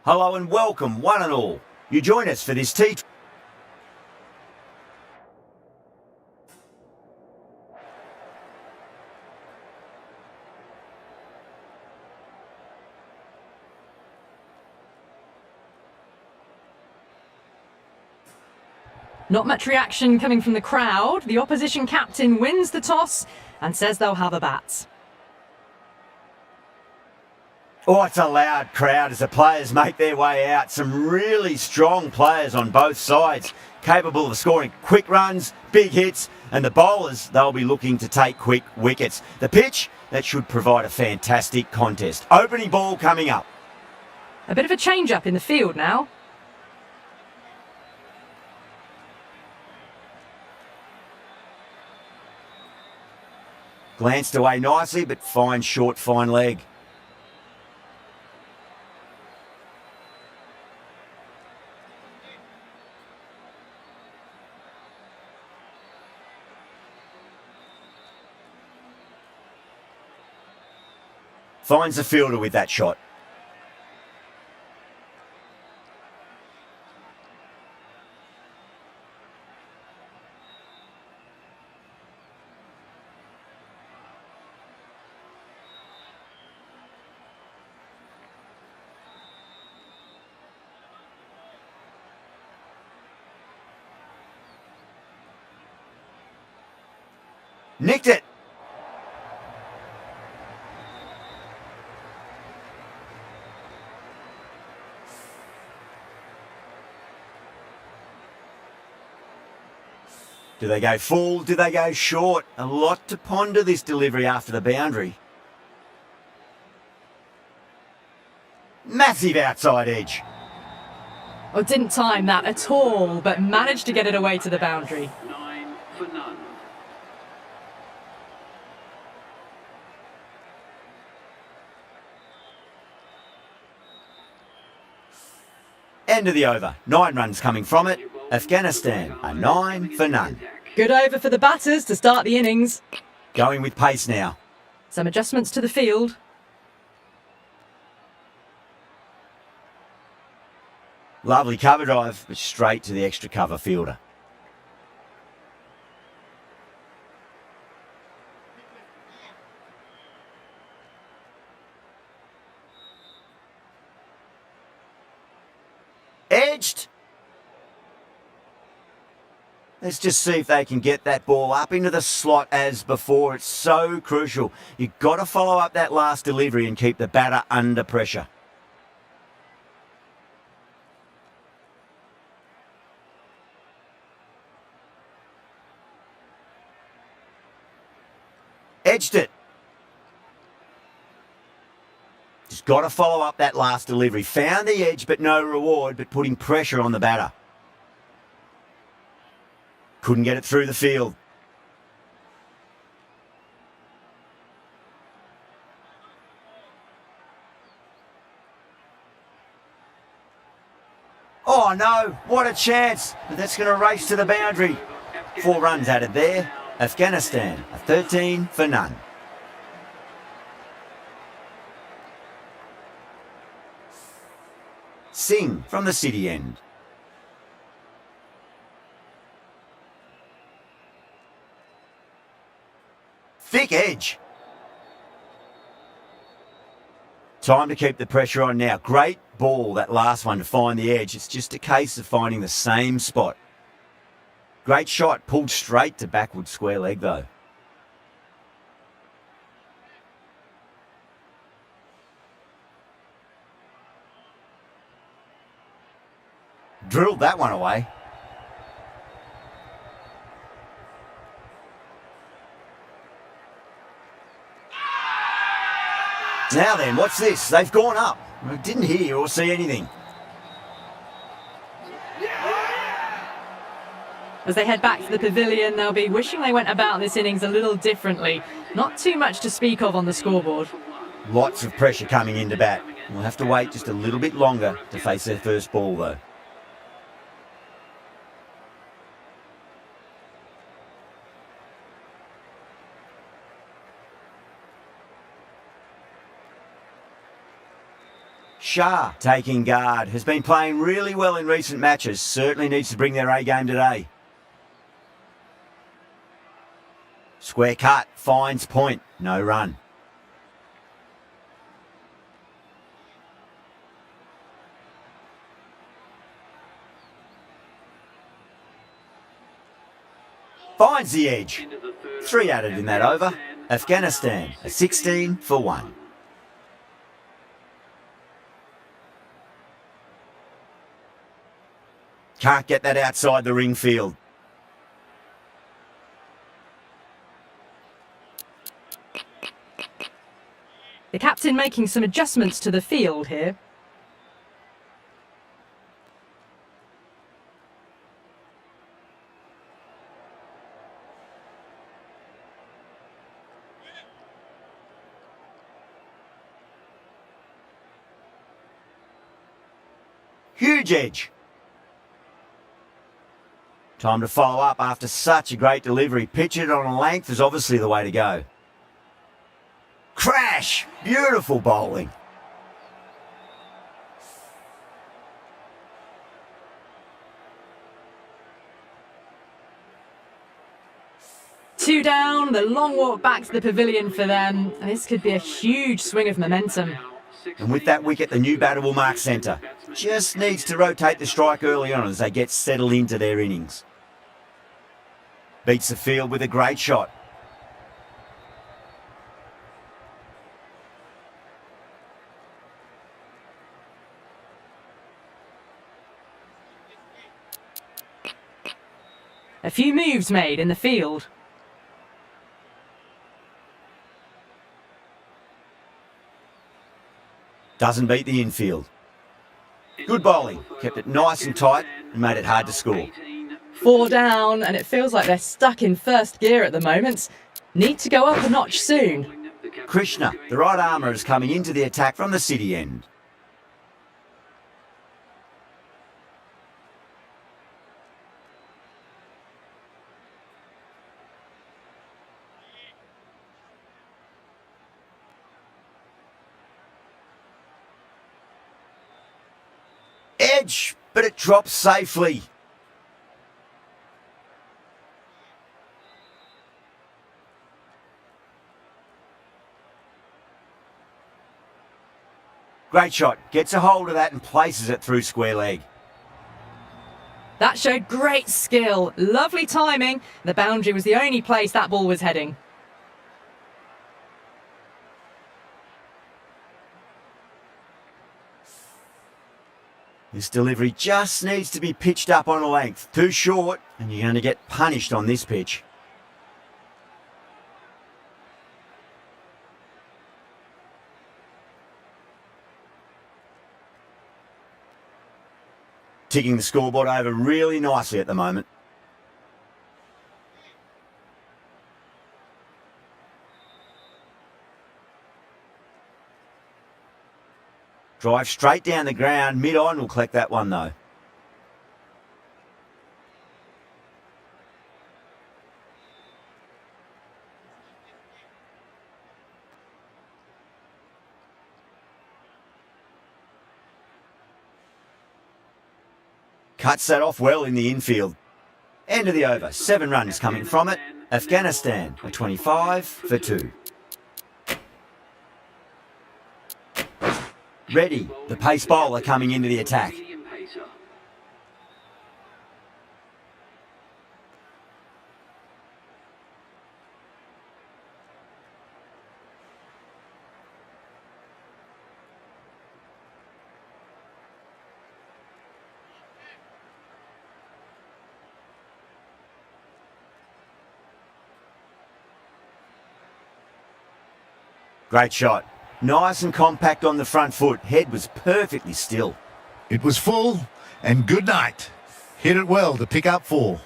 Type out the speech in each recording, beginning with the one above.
Hello and welcome, one and all. You join us for this T20. Not much reaction coming from the crowd. The opposition captain wins the toss and says they'll have a bat. Oh, it's a loud crowd as the players make their way out. Some really strong players on both sides, capable of scoring quick runs, big hits, and the bowlers, they'll be looking to take quick wickets. The pitch, that should provide a fantastic contest. Opening ball coming up. A bit of a change-up in the field now. Glanced away nicely, but fine short, fine leg. Finds the fielder with that shot. Nicked it. Do they go full? Do they go short? A lot to ponder this delivery after the boundary. Massive outside edge. Oh, didn't time that at all, but managed to get it away to the boundary. 9 for none. End of the over. 9 runs coming from it. Afghanistan, a 9 for none. Good over for the batters to start the innings. Going with pace now. Some adjustments to the field. Lovely cover drive, but straight to the extra cover fielder. Edged. Let's just see if they can get that ball up into the slot as before. It's so crucial. You've got to follow up that last delivery and keep the batter under pressure. Edged it. Just got to follow up that last delivery. Found the edge, but no reward, but putting pressure on the batter. Couldn't get it through the field. Oh no, what a chance. But that's going to race to the boundary. 4 runs added there. Afghanistan, a 13 for none. Singh from the city end. Thick edge. Time to keep the pressure on now. Great ball, that last one, to find the edge. It's just a case of finding the same spot. Great shot, pulled straight to backward square leg though. Drilled that one away. Now then, what's this? They've gone up. I didn't hear or see anything. As they head back to the pavilion, they'll be wishing they went about this innings a little differently. Not too much to speak of on the scoreboard. Lots of pressure coming into bat. We'll have to wait just a little bit longer to face their first ball though. Shah, taking guard, has been playing really well in recent matches. Certainly needs to bring their A game today. Square cut, finds point, no run. Finds the edge. 3 added in that over. Afghanistan, a 16 for 1. Can't get that outside the ring field. The captain making some adjustments to the field here. Huge edge. Time to follow up after such a great delivery. Pitch it on a length is obviously the way to go. Crash! Beautiful bowling. Two down, the long walk back to the pavilion for them. And this could be a huge swing of momentum. And with that wicket, the new batter will mark centre. Just needs to rotate the strike early on as they get settled into their innings. Beats the field with a great shot. A few moves made in the field. Doesn't beat the infield. Good bowling. Kept it nice and tight and made it hard to score. 4 down, and it feels like they're stuck in first gear at the moment. Need to go up a notch soon. Krishna, the right armour, is coming into the attack from the city end. Edge, but it drops safely. Great shot. Gets a hold of that and places it through square leg. That showed great skill. Lovely timing. The boundary was the only place that ball was heading. This delivery just needs to be pitched up on a length. Too short, and you're going to get punished on this pitch. Ticking the scoreboard over really nicely at the moment. Drive straight down the ground, mid-on will collect that one though. Cuts that off well in the infield. End of the over, 7 runs coming from it. Afghanistan, a 25 for 2. Ready, the pace bowler coming into the attack. Great shot. Nice and compact on the front foot. Head was perfectly still. It was full, and good night. Hit it well to pick up 4.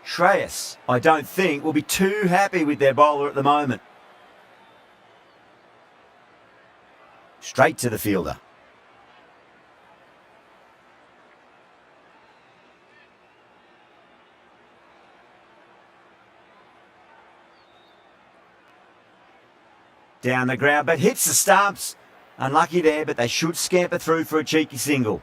Shreyas, I don't think, will be too happy with their bowler at the moment. Straight to the fielder. Down the ground, but hits the stumps. Unlucky there, but they should scamper through for a cheeky single.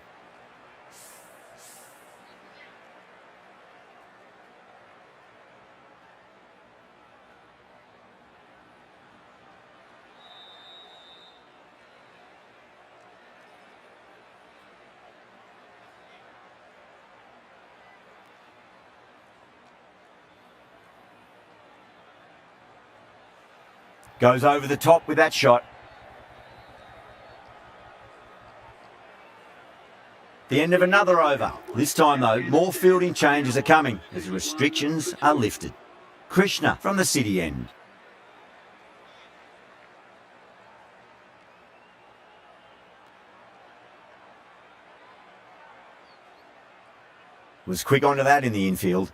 Goes over the top with that shot. The end of another over. This time though, more fielding changes are coming as restrictions are lifted. Krishna from the city end. Was quick onto that in the infield.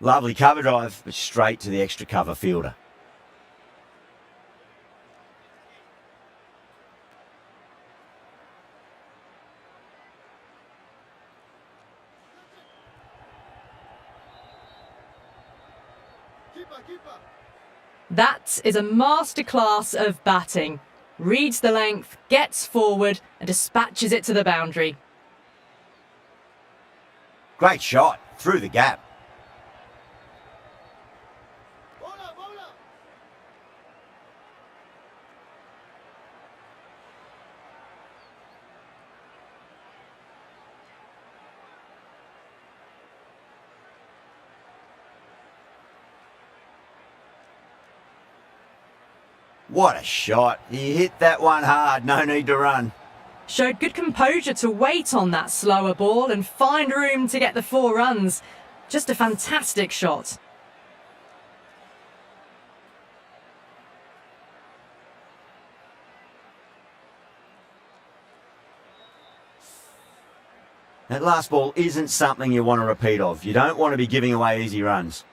Lovely cover drive, but straight to the extra cover fielder. That is a masterclass of batting. Reads the length, gets forward and dispatches it to the boundary. Great shot, through the gap. What a shot. He hit that one hard, no need to run. Showed good composure to wait on that slower ball and find room to get the 4 runs. Just a fantastic shot. That last ball isn't something you want to repeat of. You don't want to be giving away easy runs.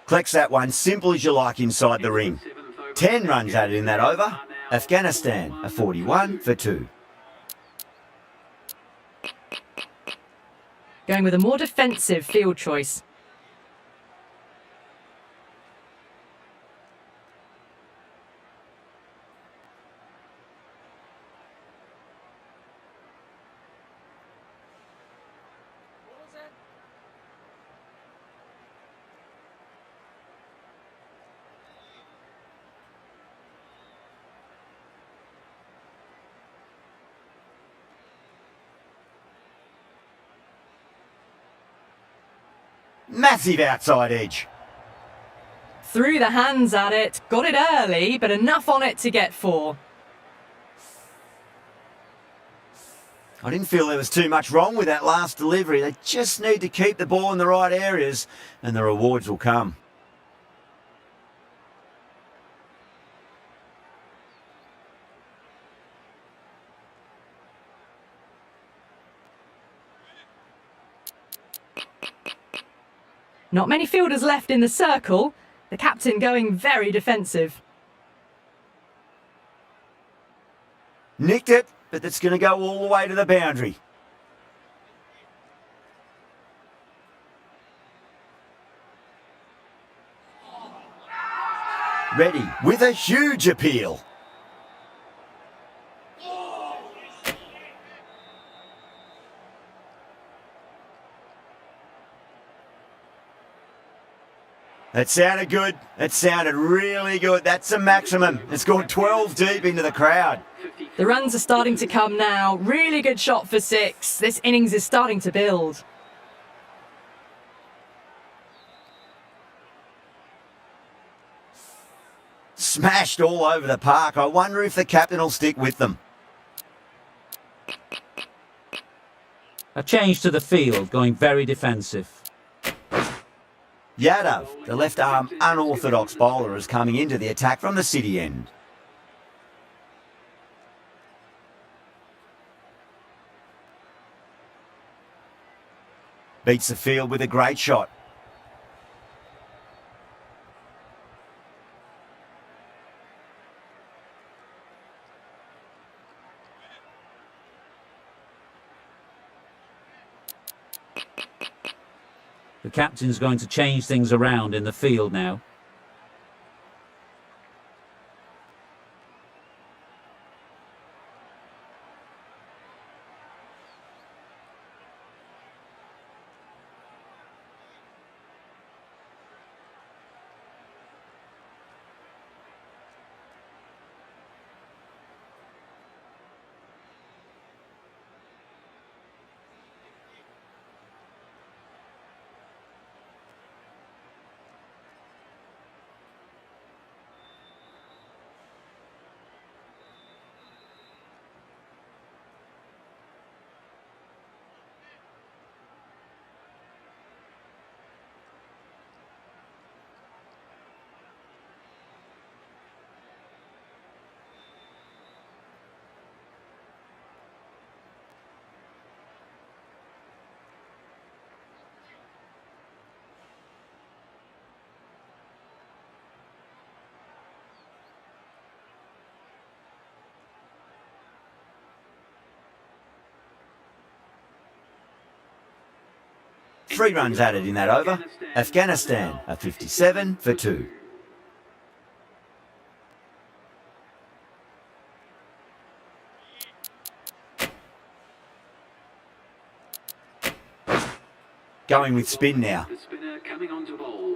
Collects that one simple as you like inside the ring. 10 runs added in that over. Afghanistan a 41 for 2. Going with a more defensive field choice. Massive outside edge. Threw the hands at it, got it early, but enough on it to get 4. I didn't feel there was too much wrong with that last delivery. They just need to keep the ball in the right areas and the rewards will come. Not many fielders left in the circle. The captain going very defensive. Nicked it, but that's going to go all the way to the boundary. Ready with a huge appeal. That sounded good. That sounded really good. That's a maximum. It's gone 12 deep into the crowd. The runs are starting to come now. Really good shot for 6. This innings is starting to build. Smashed all over the park. I wonder if the captain will stick with them. A change to the field, going very defensive. Yadav, the left-arm unorthodox bowler, is coming into the attack from the city end. Beats the field with a great shot. The captain's going to change things around in the field now. Three runs added in that over. Afghanistan are 57 for 2. Going with spin now. The spinner coming on to bowl.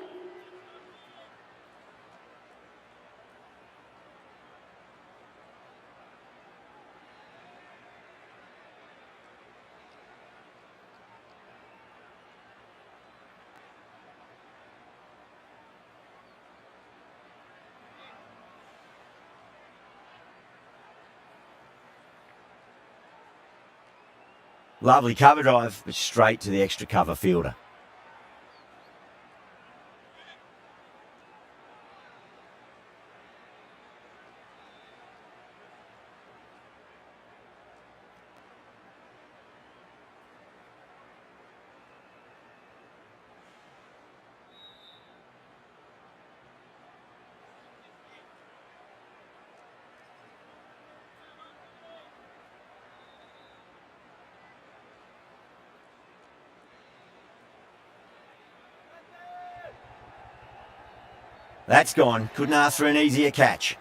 Lovely cover drive, but straight to the extra cover fielder. That's gone. Couldn't ask for an easier catch.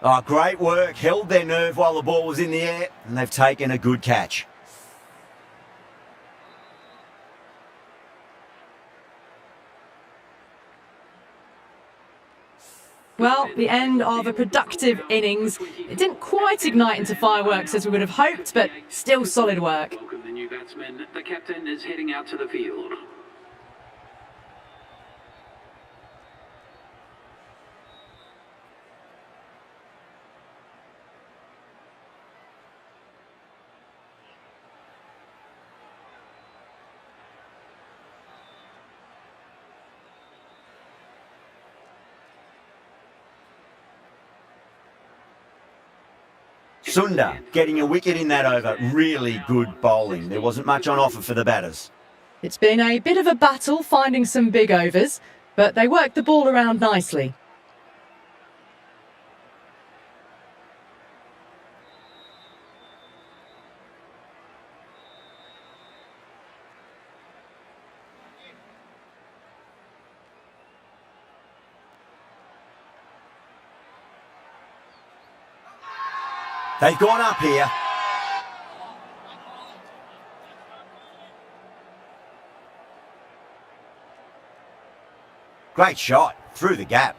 Oh, great work. Held their nerve while the ball was in the air, and they've taken a good catch. Well, the end of a productive innings. It didn't quite ignite into fireworks as we would have hoped, but still solid work. Welcome the new batsman. The captain is heading out to the field. Sunda getting a wicket in that over. Really good bowling. There wasn't much on offer for the batters. It's been a bit of a battle finding some big overs, but they worked the ball around nicely. They've gone up here. Great shot through the gap.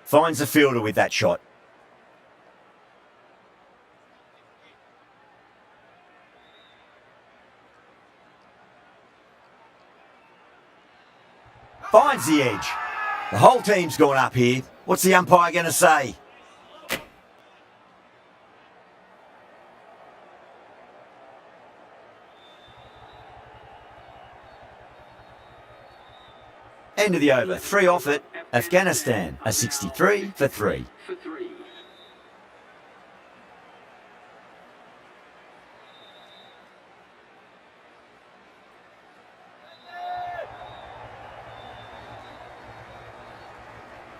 Finds the fielder with that shot. Finds the edge. The whole team's gone up here. What's the umpire going to say? End of the over. 3 off it. Afghanistan are 63 for 3. For 3.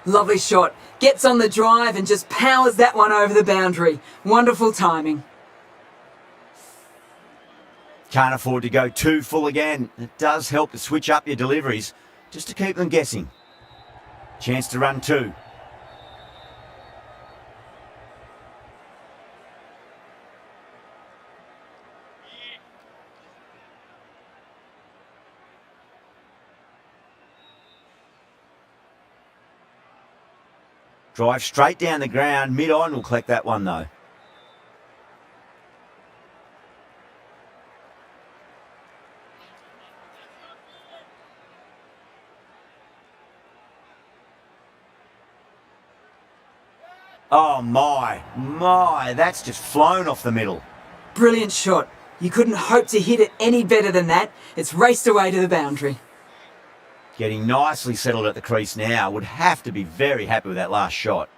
Lovely shot. Gets on the drive and just powers that one over the boundary. Wonderful timing. Can't afford to go too full again. It does help to switch up your deliveries, just to keep them guessing. Chance to run two. Drive straight down the ground, mid-on will collect that one though. Oh my, that's just flown off the middle. Brilliant shot. You couldn't hope to hit it any better than that. It's raced away to the boundary. Getting nicely settled at the crease now. Would have to be very happy with that last shot.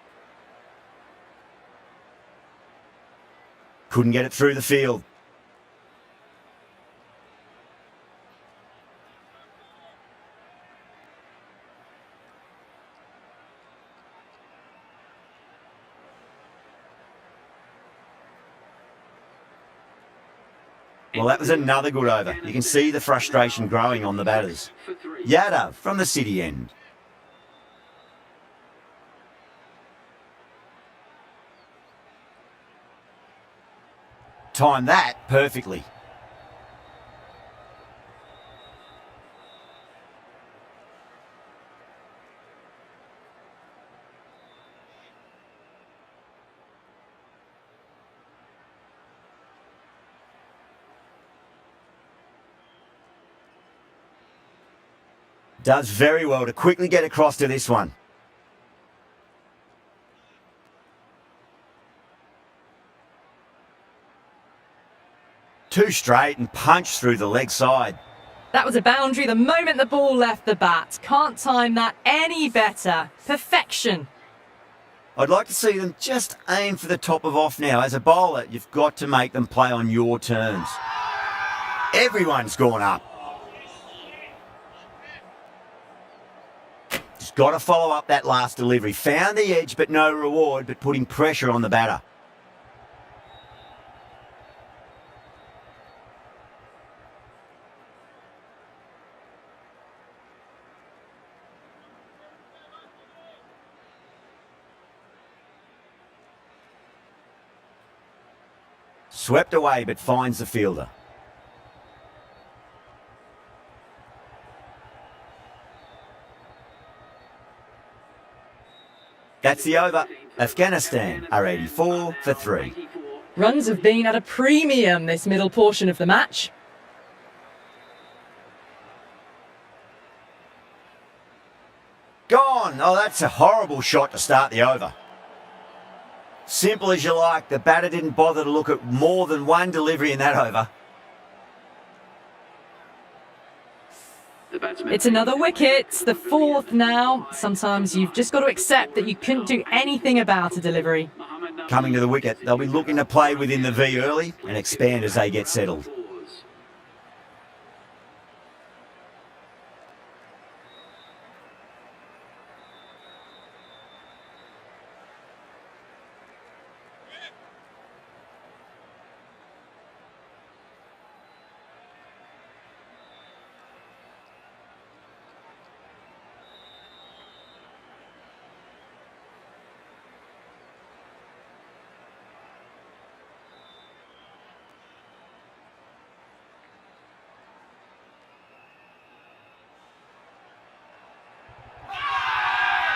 Couldn't get it through the field. Well, that was another good over. You can see the frustration growing on the batters. Yada from the city end. Timed that perfectly. Does very well to quickly get across to this one. Two straight and punch through the leg side. That was a boundary the moment the ball left the bat. Can't time that any better. Perfection. I'd like to see them just aim for the top of off now. As a bowler, you've got to make them play on your terms. Everyone's gone up. Just got to follow up that last delivery. Found the edge, but no reward, but putting pressure on the batter. Swept away, but finds the fielder. That's the over. Afghanistan are 84 for 3. Runs have been at a premium this middle portion of the match. Gone! Oh, that's a horrible shot to start the over. Simple as you like, the batter didn't bother to look at more than one delivery in that over. It's another wicket, the fourth now. Sometimes you've just got to accept that you couldn't do anything about a delivery. Coming to the wicket, they'll be looking to play within the V early and expand as they get settled.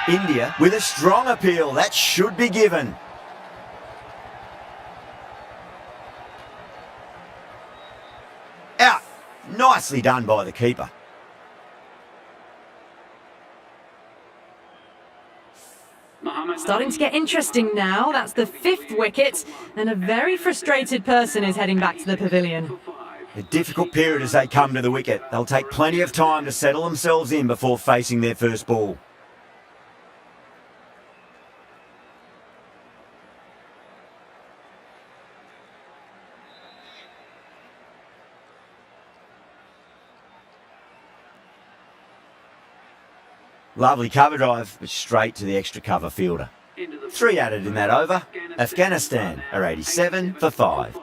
India with a strong appeal. That should be given. Out. Nicely done by the keeper. Starting to get interesting now. That's the fifth wicket, and a very frustrated person is heading back to the pavilion. A difficult period as they come to the wicket. They'll take plenty of time to settle themselves in before facing their first ball. Lovely cover drive, but straight to the extra cover fielder. 3 added in that over. Afghanistan are 87 for 5.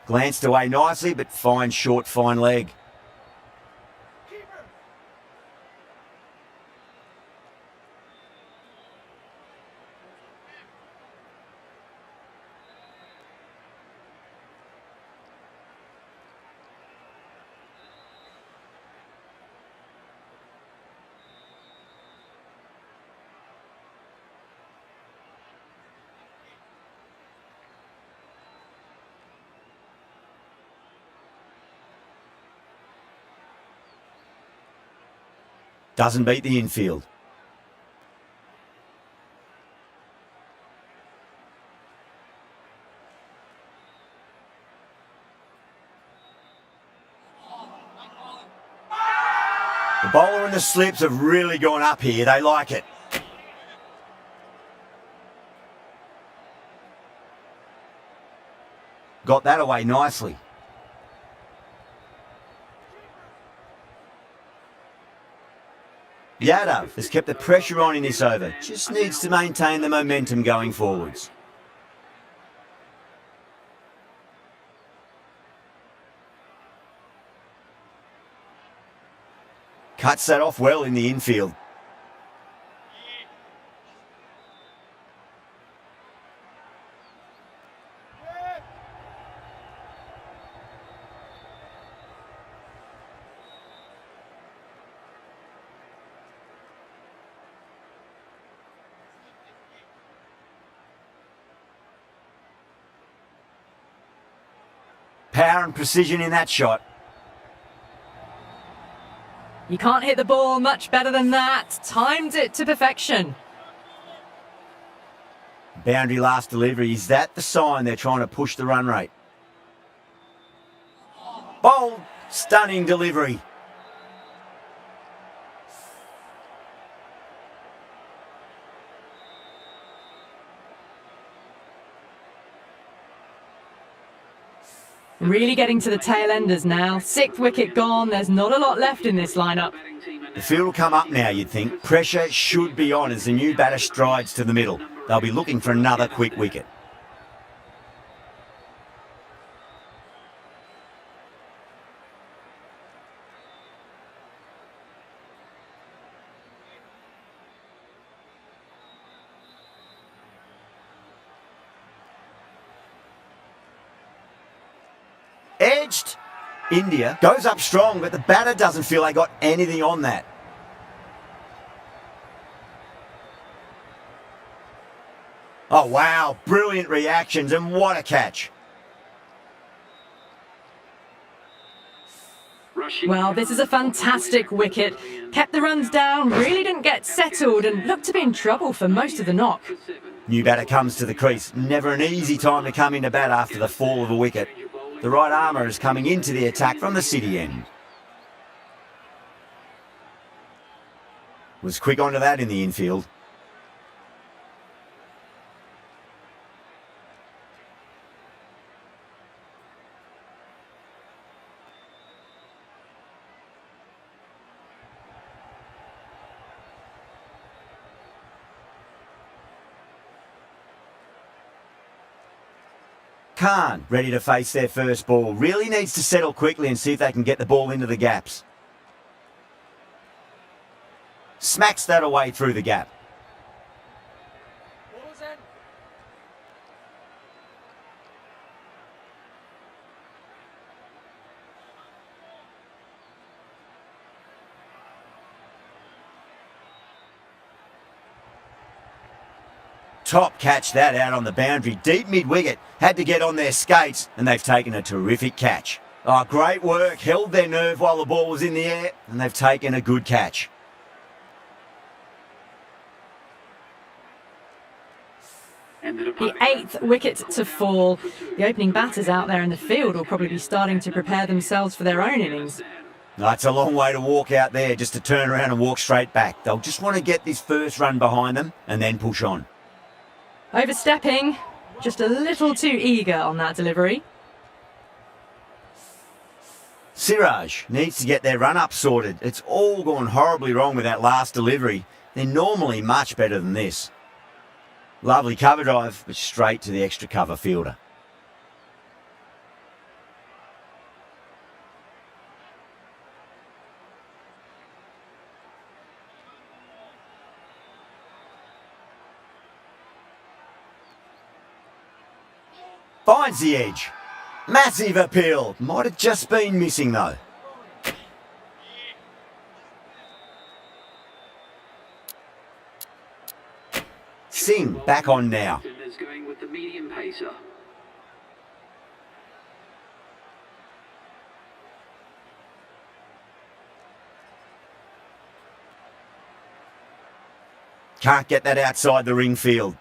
Glanced away nicely, but fine short, fine leg. Doesn't beat the infield. The bowler and the slips have really gone up here. They like it. Got that away nicely. Yadav has kept the pressure on in this over. Just needs to maintain the momentum going forwards. Cuts that off well in the infield. Power and precision in that shot. You can't hit the ball much better than that. Timed it to perfection. Boundary last delivery. Is that the sign they're trying to push the run rate? Bold, stunning delivery. Really getting to the tail enders now. 6th wicket gone. There's not a lot left in this lineup. The field will come up now, you'd think. Pressure should be on as the new batter strides to the middle. They'll be looking for another quick wicket. Edged. India goes up strong, but the batter doesn't feel they got anything on that. Oh wow, brilliant reactions and what a catch. Well, this is a fantastic wicket. Kept the runs down, really didn't get settled and looked to be in trouble for most of the knock. New batter comes to the crease. Never an easy time to come into bat after the fall of a wicket. The right armour is coming into the attack from the city end. Was quick onto that in the infield. Khan, ready to face their first ball. Really needs to settle quickly and see if they can get the ball into the gaps. Smacks that away through the gap. Top catch that out on the boundary. Deep mid-wicket. Had to get on their skates and they've taken a terrific catch. Oh, great work. Held their nerve while the ball was in the air and they've taken a good catch. And the The departing 8th wicket to fall. The opening batters out there in the field will probably be starting to prepare themselves for their own innings. It's a long way to walk out there just to turn around and walk straight back. They'll just want to get this first run behind them and then push on. Overstepping, just a little too eager on that delivery. Siraj needs to get their run-up sorted. It's all gone horribly wrong with that last delivery. They're normally much better than this. Lovely cover drive, but straight to the extra cover fielder. Finds the edge. Massive appeal. Might have just been missing though. Singh back on now. is going with the medium pacer. Can't get that outside the ring field.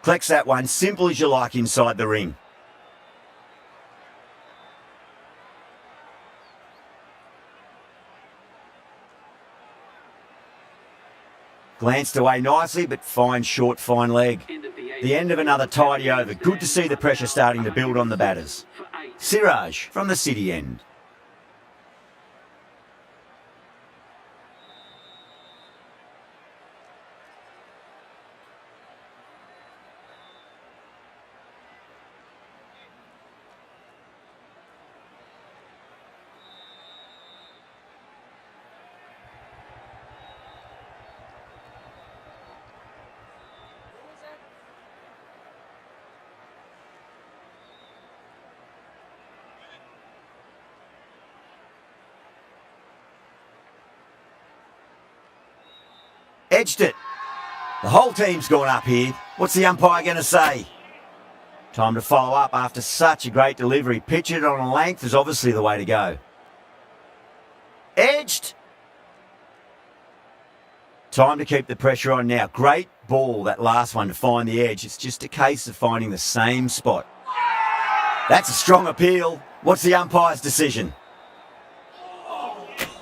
Collects that one, simple as you like inside the ring. Glanced away nicely, but fine short, fine leg. The end of another tidy over. Good to see the pressure starting to build on the batters. Siraj from the city end. Edged it. The whole team's gone up here. What's the umpire going to say? Time to follow up after such a great delivery. Pitch it on a length is obviously the way to go. Edged. Time to keep the pressure on now. Great ball, that last one, to find the edge. It's just a case of finding the same spot. That's a strong appeal. What's the umpire's decision?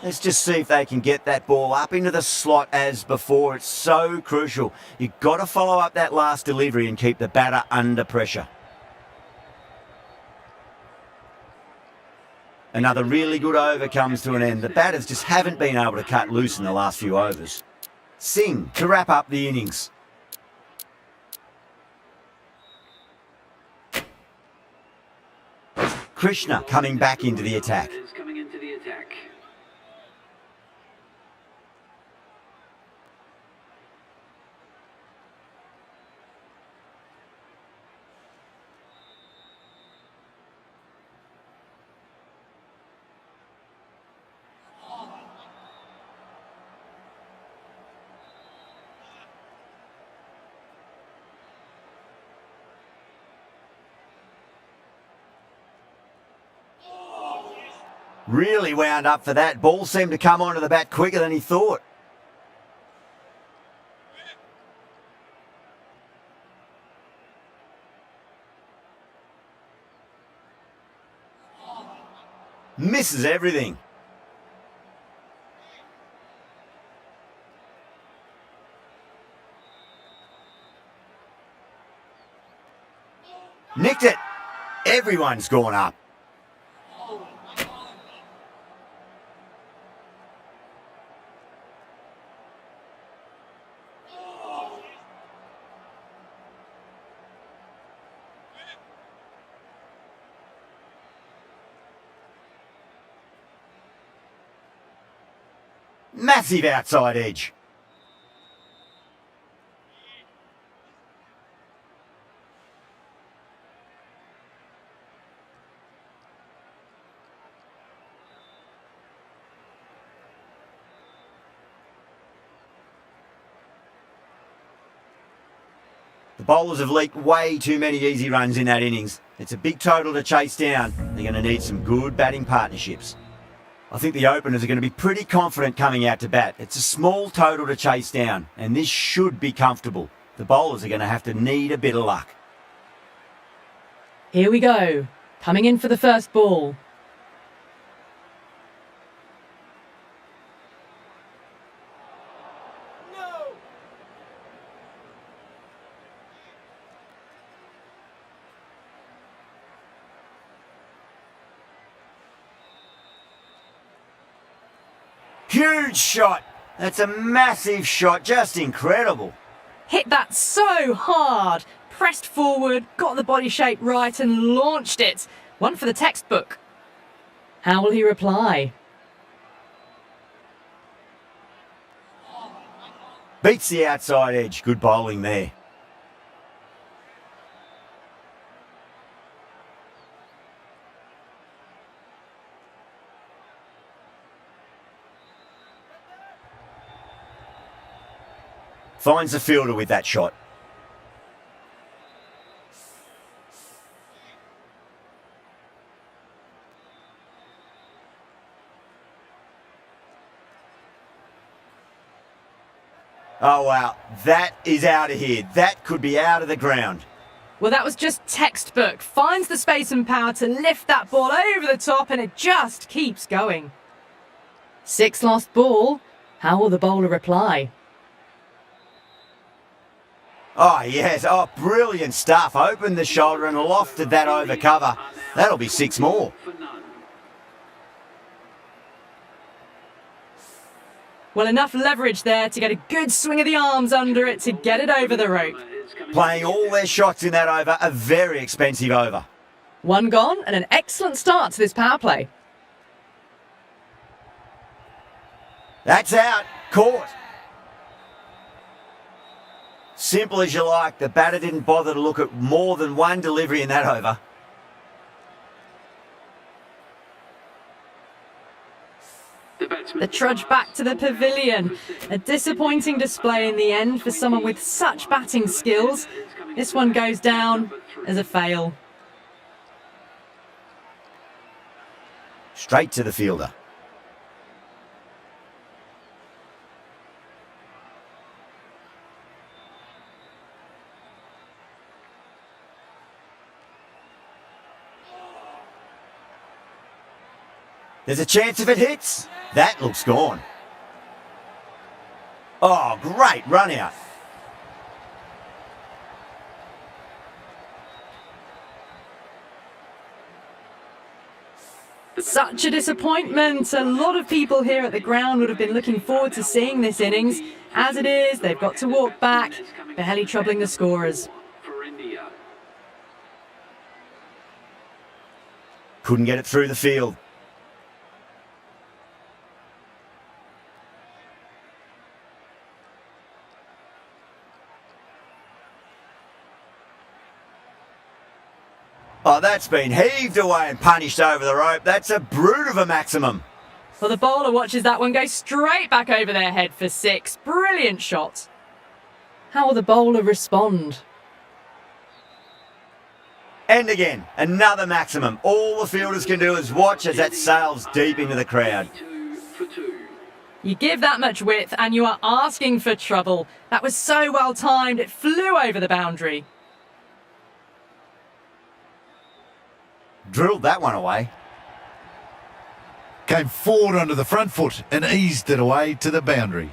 Let's just see if they can get that ball up into the slot as before. It's so crucial. You've got to follow up that last delivery and keep the batter under pressure. Another really good over comes to an end. The batters just haven't been able to cut loose in the last few overs. Singh to wrap up the innings. Krishna coming back into the attack. Is coming into the attack. Really wound up for that. Ball seemed to come onto the bat quicker than he thought. Misses everything. Nicked it. Everyone's gone up. Massive outside edge. The bowlers have leaked way too many easy runs in that innings. It's a big total to chase down. They're going to need some good batting partnerships. I think the openers are going to be pretty confident coming out to bat. It's a small total to chase down, and this should be comfortable. The bowlers are going to have to need a bit of luck. Here we go. Coming in for the first ball. Huge shot. That's a massive shot. Just incredible. Hit that so hard. Pressed forward, got the body shape right and launched it. One for the textbook. How will he reply? Beats the outside edge. Good bowling there. Finds the fielder with that shot. Oh wow, that is out of here. That could be out of the ground. Well, that was just textbook. Finds the space and power to lift that ball over the top and it just keeps going. 6th last ball. How will the bowler reply? Oh yes, oh brilliant stuff. Opened the shoulder and lofted that over cover. That'll be 6 more. Well, enough leverage there to get a good swing of the arms under it to get it over the rope. Playing all their shots in that over, a very expensive over. 1 gone and an excellent start to this power play. That's out. Caught. Simple as you like. The batter didn't bother to look at more than one delivery in that over. The trudge back to the pavilion. A disappointing display in the end for someone with such batting skills. This one goes down as a fail. Straight to the fielder. There's a chance if it hits. That looks gone. Oh, great run out. Such a disappointment. A lot of people here at the ground would have been looking forward to seeing this innings. As it is, they've got to walk back, barely troubling the scorers. Couldn't get it through the field. Oh, that's been heaved away and punished over the rope. That's a brute of a maximum. Well, the bowler watches that one go straight back over their head for 6. Brilliant shot. How will the bowler respond? And again, another maximum. All the fielders can do is watch as that sails deep into the crowd. You give that much width and you are asking for trouble. That was so well timed, it flew over the boundary. Drilled that one away. Came forward onto the front foot and eased it away to the boundary.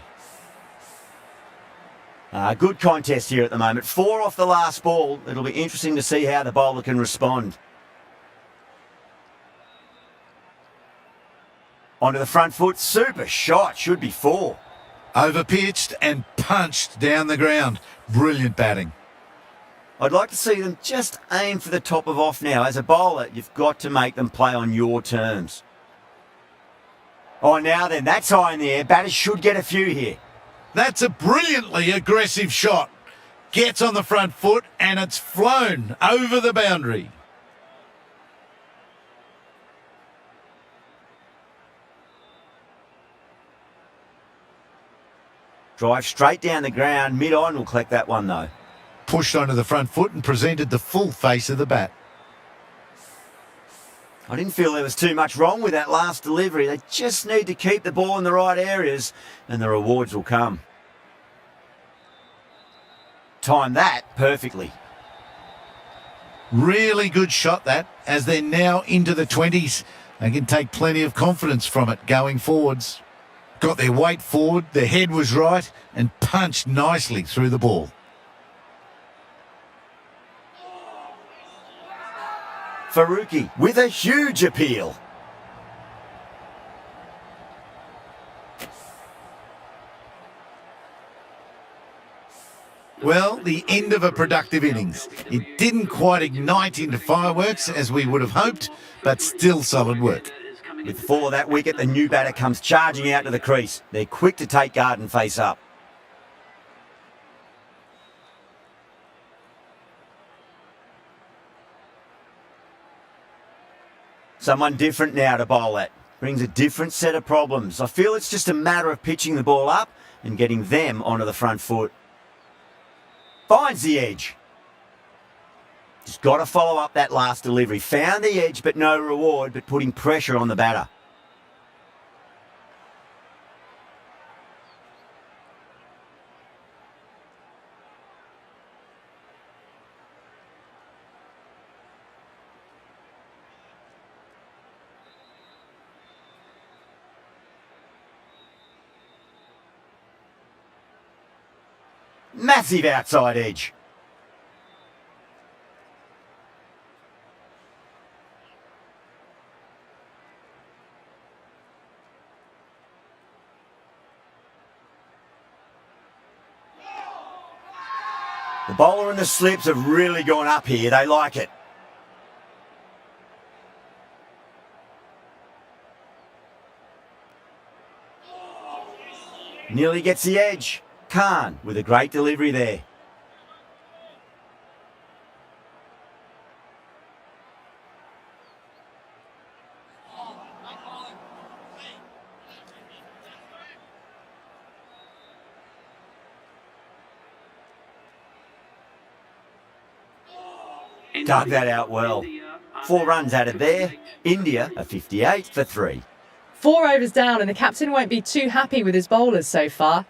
Good contest here at the moment. 4 off the last ball. It'll be interesting to see how the bowler can respond. Onto the front foot. Super shot. Should be 4. Overpitched and punched down the ground. Brilliant batting. I'd like to see them just aim for the top of off now. As a bowler, you've got to make them play on your terms. Oh, now then, that's high in the air. Batters should get a few here. That's a brilliantly aggressive shot. Gets on the front foot and it's flown over the boundary. Drive straight down the ground. Mid-on will collect that one, though. Pushed onto the front foot and presented the full face of the bat. I didn't feel there was too much wrong with that last delivery. They just need to keep the ball in the right areas and the rewards will come. Timed that perfectly. Really good shot that, as they're now into the 20s. They can take plenty of confidence from it going forwards. Got their weight forward, their head was right, and punched nicely through the ball. Faruqi with a huge appeal. Well, the end of a productive innings. It didn't quite ignite into fireworks as we would have hoped, but still solid work. With the fall of that wicket, the new batter comes charging out to the crease. They're quick to take guard and face up. Someone different now to bowl at. Brings a different set of problems. I feel it's just a matter of pitching the ball up and getting them onto the front foot. Finds the edge. Just got to follow up that last delivery. Found the edge, but no reward, but putting pressure on the batter. Massive outside edge. The bowler and the slips have really gone up here. They like it. Nearly gets the edge. Khan with a great delivery there. Dug that out well. 4 runs added there. India are 58 for 3. 4 overs down and the captain won't be too happy with his bowlers so far.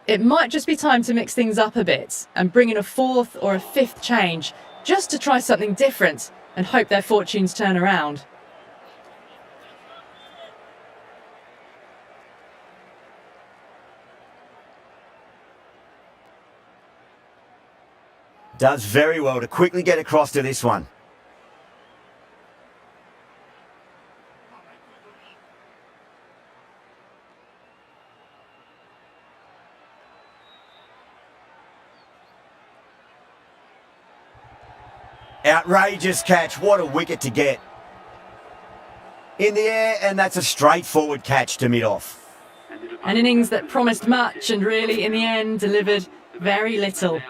It might just be time to mix things up a bit and bring in a 4th or a 5th change just to try something different and hope their fortunes turn around. Does very well to quickly get across to this one. Outrageous catch. What a wicket to get. In the air, and that's a straightforward catch to mid-off. An innings that promised much and really, in the end, delivered very little.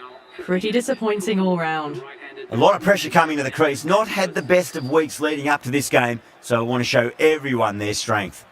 Pretty disappointing all round. A lot of pressure coming to the crease. Not had the best of weeks leading up to this game, so I want to show everyone their strength.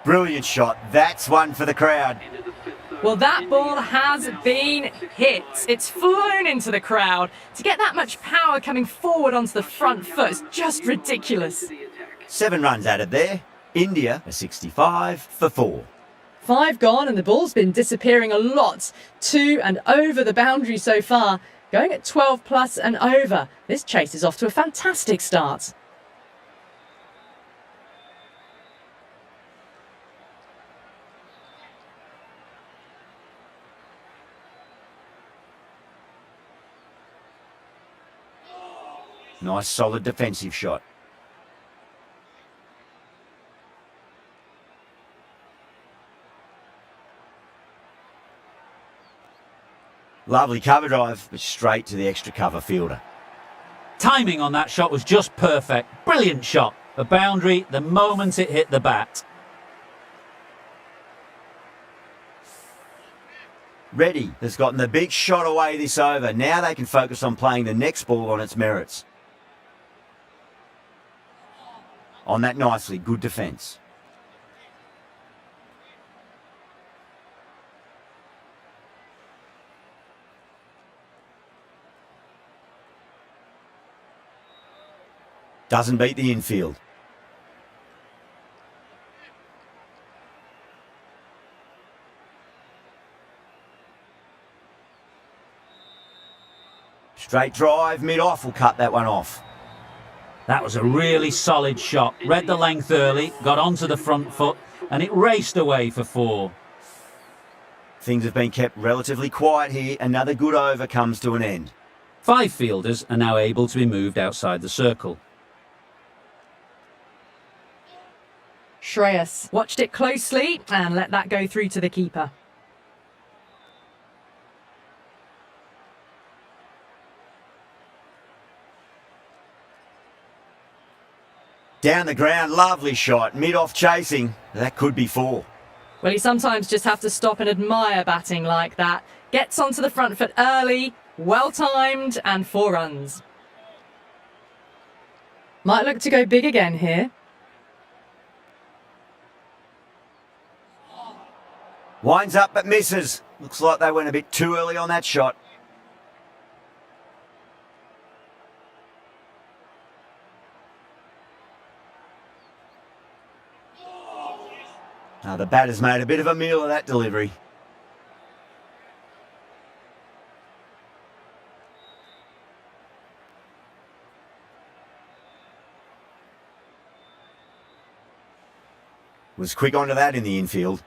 Brilliant shot. That's one for the crowd. Into the fifth over. Well, that ball has been hit. It's flown into the crowd. To get that much power coming forward onto the front foot is just ridiculous. The attack. 7 runs added there. India are 65 for 4. 5 gone and the ball's been disappearing a lot to and over the boundary so far. Going at 12 plus and over. This chase is off to a fantastic start. Nice solid defensive shot. Lovely cover drive, but straight to the extra cover fielder. Timing on that shot was just perfect. Brilliant shot. A boundary the moment it hit the bat. Reddy has gotten the big shot away this over. Now they can focus on playing the next ball on its merits. On that nicely, good defence. Doesn't beat the infield. Straight drive, mid-off, will cut that one off. That was a really solid shot. Read the length early, got onto the front foot, and it raced away for 4. Things have been kept relatively quiet here. Another good over comes to an end. 5 fielders are now able to be moved outside the circle. Shreyas watched it closely and let that go through to the keeper. Down the ground, lovely shot. Mid-off chasing. That could be 4. Well, you sometimes just have to stop and admire batting like that. Gets onto the front foot early, well timed, and 4 runs. Might look to go big again here. Winds up but misses. Looks like they went a bit too early on that shot. The batter's made a bit of a meal of that delivery. Was quick onto that in the infield.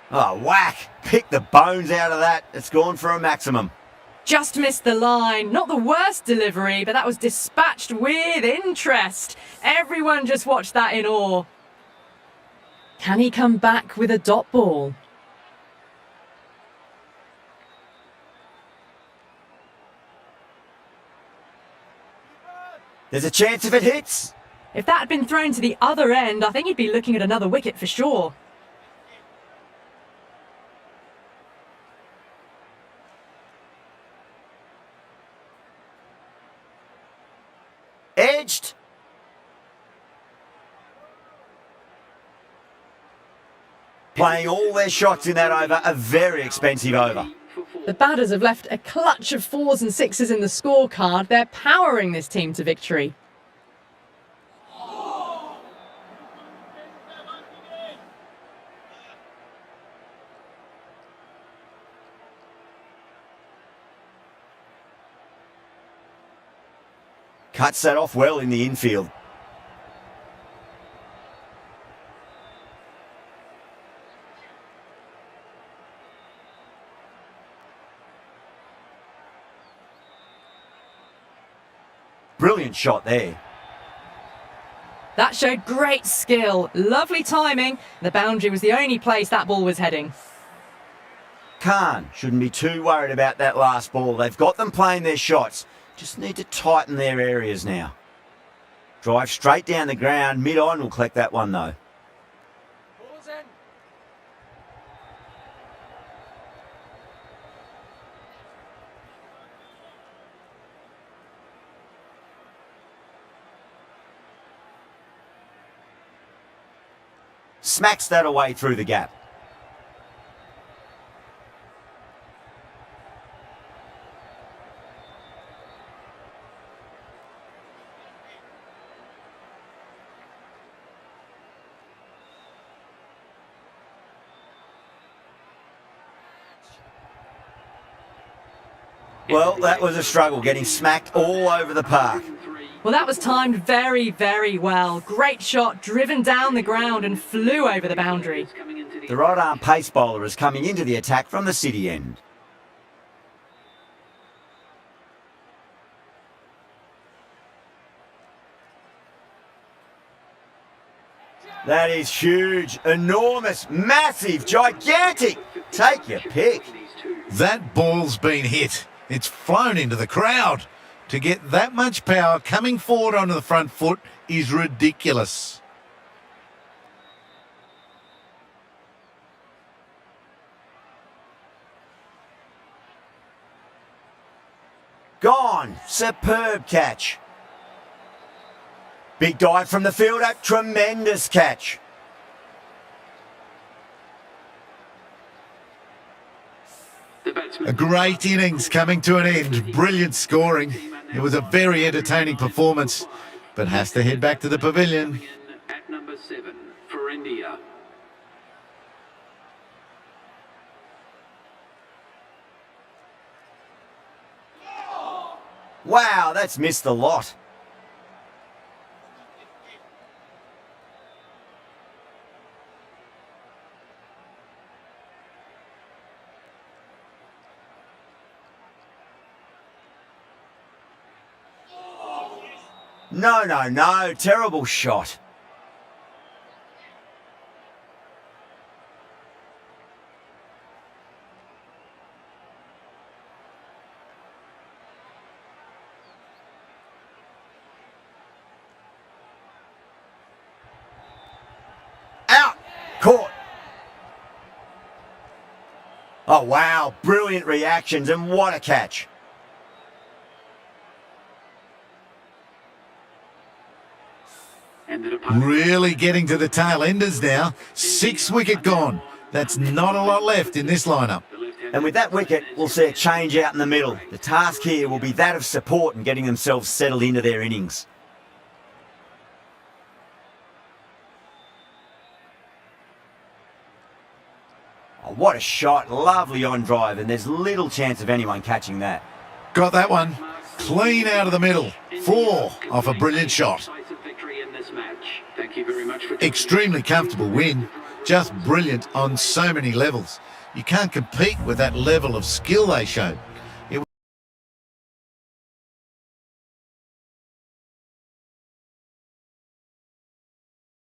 Oh, whack! Pick the bones out of that. It's gone for a maximum. Just missed the line. Not the worst delivery, but that was dispatched with interest. Everyone just watched that in awe. Can he come back with a dot ball? There's a chance if it hits. If that had been thrown to the other end, I think he'd be looking at another wicket for sure. Edged. Playing all their shots in that over, a very expensive over. The batters have left a clutch of 4s and 6s in the scorecard. They're powering this team to victory. Cuts that off well in the infield. Brilliant shot there. That showed great skill, lovely timing. The boundary was the only place that ball was heading. Khan shouldn't be too worried about that last ball. They've got them playing their shots. Just need to tighten their areas now. Drive straight down the ground. Mid-on will collect that one though. smacks that away through the gap. Well, that was a struggle, getting smacked all over the park. Well, that was timed very, very well. Great shot, driven down the ground and flew over the boundary. The right arm pace bowler is coming into the attack from the city end. That is huge, enormous, massive, gigantic. Take your pick. That ball's been hit. It's flown into the crowd. To get that much power coming forward onto the front foot is ridiculous. Gone. Superb catch. Big dive from the fielder. Tremendous catch. A great innings coming to an end. Brilliant scoring. It was a very entertaining performance, but has to head back to the pavilion. At number 7 for India. Wow, that's missed the lot. No, no, no. Terrible shot. Out. Caught. Oh, wow. Brilliant reactions and what a catch. Really getting to the tail enders now. 6 wicket gone. That's not a lot left in this lineup. And with that wicket, we'll see a change out in the middle. The task here will be that of support and getting themselves settled into their innings. Oh, what a shot. Lovely on drive, and there's little chance of anyone catching that. Got that one. Clean out of the middle. 4 off a brilliant shot. Thank you very much for Extremely comfortable win. Just brilliant on so many levels. You can't compete with that level of skill they showed.